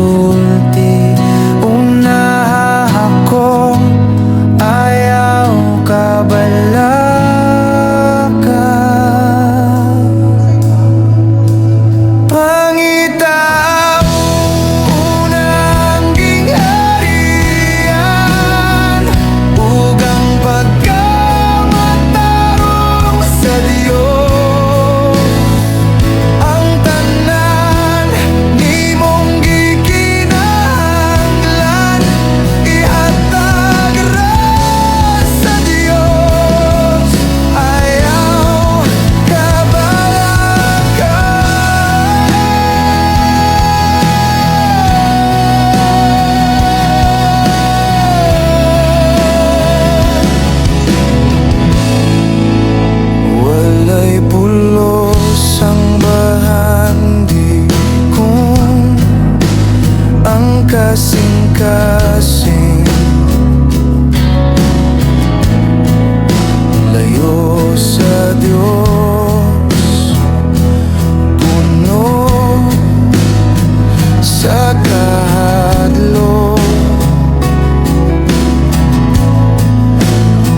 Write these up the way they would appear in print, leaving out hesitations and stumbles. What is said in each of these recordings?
sulti una ako, ayaw kabalaka. Pangita unang gingharian, ugang pagkamatarong sa Diyos. Ang tanan nimong gikinahanglan, ihatag ra sa Diyos, ayaw kabalaka. Walay pulos ang bahandi kung ang kasing-kasing layo sa Diyos, puno sa kahadlok.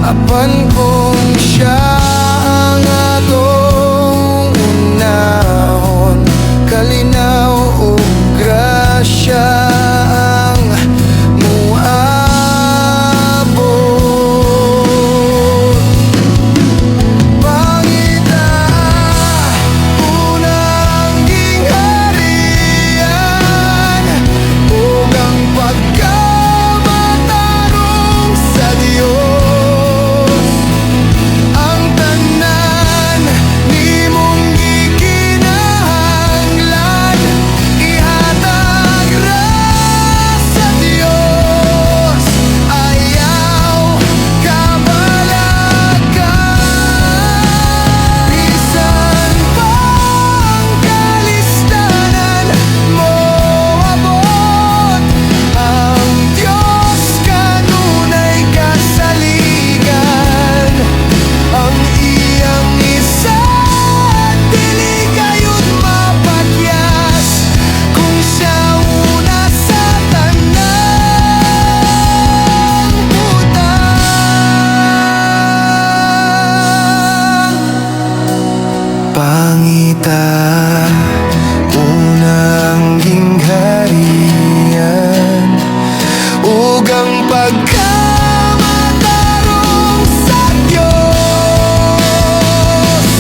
Apan kung siya ang atong unahon, kalinaw ug grasya ang muabot. Pangita unang gingharian, ugang pagkamatarong sa Diyos. Ang tanan nimong gikinahanglan, ihatag ra sa Diyos, ayaw kabalaka. Bisan pa ang kalistanan moabot, ang Diyos kanunay kasaligan. Ang iyang isa dili kayod mapakyas, kung siya una sa tanang butang. Pangita unang gingharian, ugang pagkamatarong sa Diyos.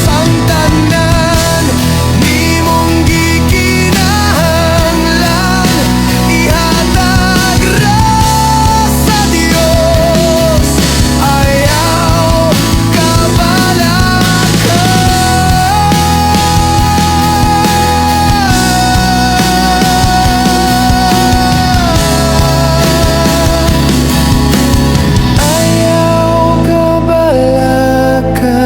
Ang tanan nimong gikinahanglan, ihatag ra sa Diyos, ayaw kabalaka. Ayaw kabalaka,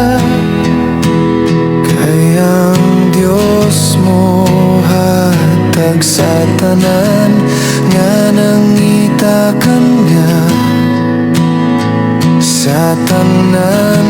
kaya ang Diyos mo hatag sa tanan nga nangitakan niya, sa tanan